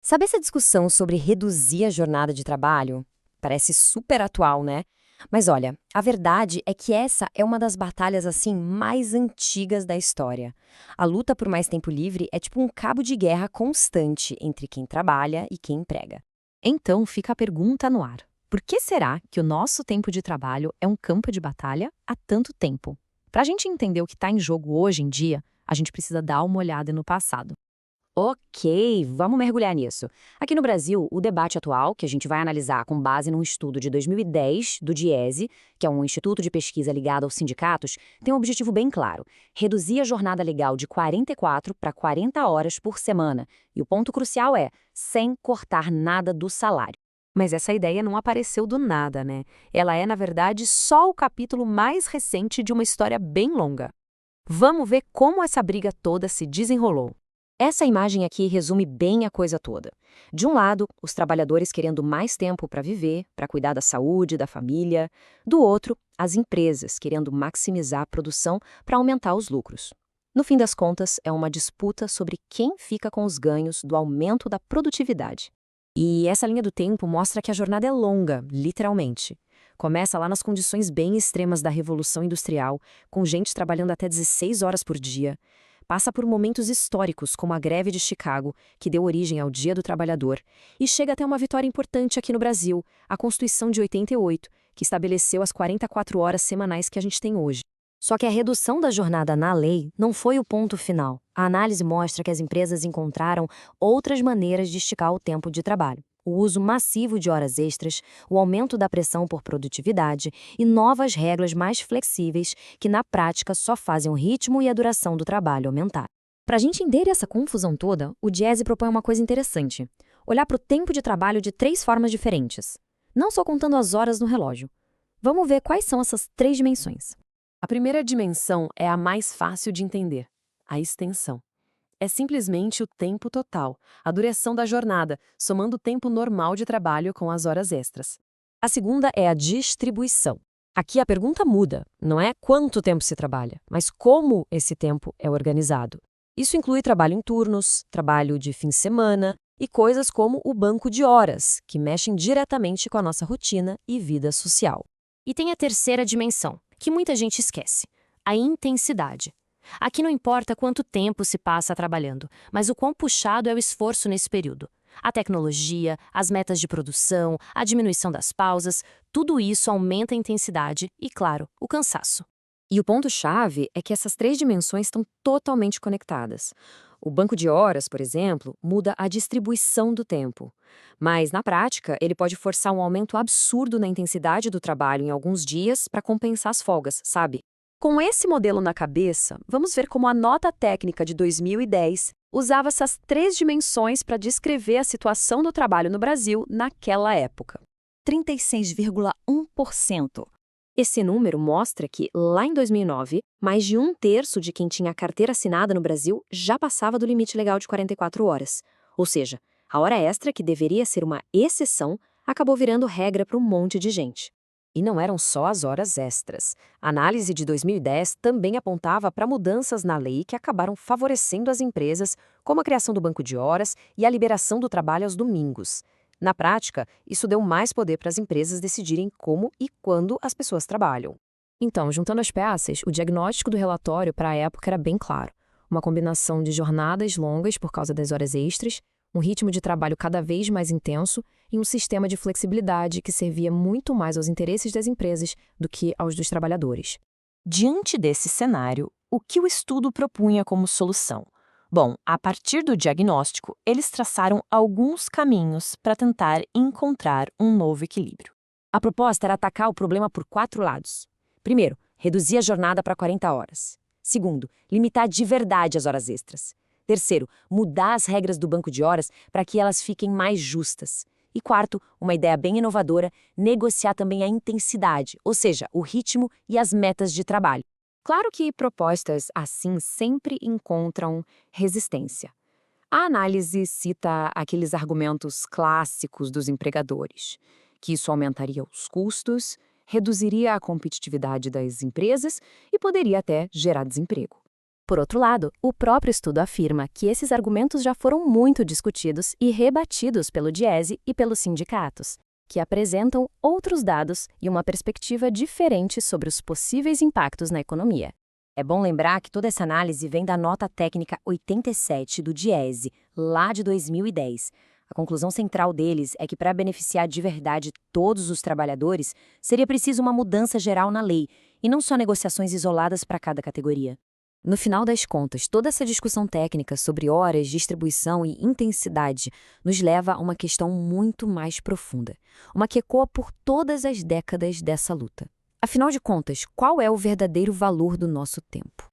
Sabe essa discussão sobre reduzir a jornada de trabalho? Parece super atual, né? Mas olha, a verdade é que essa é uma das batalhas assim mais antigas da história. A luta por mais tempo livre é tipo um cabo de guerra constante entre quem trabalha e quem emprega. Então fica a pergunta no ar. Por que será que o nosso tempo de trabalho é um campo de batalha há tanto tempo? Para a gente entender o que está em jogo hoje em dia, a gente precisa dar uma olhada no passado. Ok, vamos mergulhar nisso. Aqui no Brasil, o debate atual, que a gente vai analisar com base num estudo de 2010 do DIESE, que é um instituto de pesquisa ligado aos sindicatos, tem um objetivo bem claro: reduzir a jornada legal de 44 para 40 horas por semana. E o ponto crucial é, sem cortar nada do salário. Mas essa ideia não apareceu do nada, né? Ela é, na verdade, só o capítulo mais recente de uma história bem longa. Vamos ver como essa briga toda se desenrolou. Essa imagem aqui resume bem a coisa toda. De um lado, os trabalhadores querendo mais tempo para viver, para cuidar da saúde, da família. Do outro, as empresas querendo maximizar a produção para aumentar os lucros. No fim das contas, é uma disputa sobre quem fica com os ganhos do aumento da produtividade. E essa linha do tempo mostra que a jornada é longa, literalmente. Começa lá nas condições bem extremas da Revolução Industrial, com gente trabalhando até 16 horas por dia. Passa por momentos históricos, como a greve de Chicago, que deu origem ao Dia do Trabalhador, e chega até uma vitória importante aqui no Brasil, a Constituição de 88, que estabeleceu as 44 horas semanais que a gente tem hoje. Só que a redução da jornada na lei não foi o ponto final. A análise mostra que as empresas encontraram outras maneiras de esticar o tempo de trabalho. O uso massivo de horas extras, o aumento da pressão por produtividade e novas regras mais flexíveis que, na prática, só fazem o ritmo e a duração do trabalho aumentar. Para a gente entender essa confusão toda, o Diese propõe uma coisa interessante: olhar para o tempo de trabalho de três formas diferentes, não só contando as horas no relógio. Vamos ver quais são essas três dimensões. A primeira dimensão é a mais fácil de entender: a extensão. É simplesmente o tempo total, a duração da jornada, somando o tempo normal de trabalho com as horas extras. A segunda é a distribuição. Aqui a pergunta muda, não é quanto tempo se trabalha, mas como esse tempo é organizado. Isso inclui trabalho em turnos, trabalho de fim de semana e coisas como o banco de horas, que mexem diretamente com a nossa rotina e vida social. E tem a terceira dimensão, que muita gente esquece: a intensidade. Aqui não importa quanto tempo se passa trabalhando, mas o quão puxado é o esforço nesse período. A tecnologia, as metas de produção, a diminuição das pausas, tudo isso aumenta a intensidade e, claro, o cansaço. E o ponto-chave é que essas três dimensões estão totalmente conectadas. O banco de horas, por exemplo, muda a distribuição do tempo. Mas, na prática, ele pode forçar um aumento absurdo na intensidade do trabalho em alguns dias para compensar as folgas, sabe? Com esse modelo na cabeça, vamos ver como a nota técnica de 2010 usava essas três dimensões para descrever a situação do trabalho no Brasil naquela época. 36,1%. Esse número mostra que, lá em 2009, mais de um terço de quem tinha carteira assinada no Brasil já passava do limite legal de 44 horas. Ou seja, a hora extra, que deveria ser uma exceção, acabou virando regra para um monte de gente. E não eram só as horas extras. A análise de 2010 também apontava para mudanças na lei que acabaram favorecendo as empresas, como a criação do banco de horas e a liberação do trabalho aos domingos. Na prática, isso deu mais poder para as empresas decidirem como e quando as pessoas trabalham. Então, juntando as peças, o diagnóstico do relatório para a época era bem claro: uma combinação de jornadas longas por causa das horas extras, um ritmo de trabalho cada vez mais intenso e um sistema de flexibilidade que servia muito mais aos interesses das empresas do que aos dos trabalhadores. Diante desse cenário, o que o estudo propunha como solução? Bom, a partir do diagnóstico, eles traçaram alguns caminhos para tentar encontrar um novo equilíbrio. A proposta era atacar o problema por quatro lados. Primeiro, reduzir a jornada para 40 horas. Segundo, limitar de verdade as horas extras. Terceiro, mudar as regras do banco de horas para que elas fiquem mais justas. E quarto, uma ideia bem inovadora: negociar também a intensidade, ou seja, o ritmo e as metas de trabalho. Claro que propostas assim sempre encontram resistência. A análise cita aqueles argumentos clássicos dos empregadores, que isso aumentaria os custos, reduziria a competitividade das empresas e poderia até gerar desemprego. Por outro lado, o próprio estudo afirma que esses argumentos já foram muito discutidos e rebatidos pelo Diese e pelos sindicatos, que apresentam outros dados e uma perspectiva diferente sobre os possíveis impactos na economia. É bom lembrar que toda essa análise vem da nota técnica 87 do Diese, lá de 2010. A conclusão central deles é que, para beneficiar de verdade todos os trabalhadores, seria preciso uma mudança geral na lei, e não só negociações isoladas para cada categoria. No final das contas, toda essa discussão técnica sobre horas, distribuição e intensidade nos leva a uma questão muito mais profunda, uma que ecoa por todas as décadas dessa luta. Afinal de contas, qual é o verdadeiro valor do nosso tempo?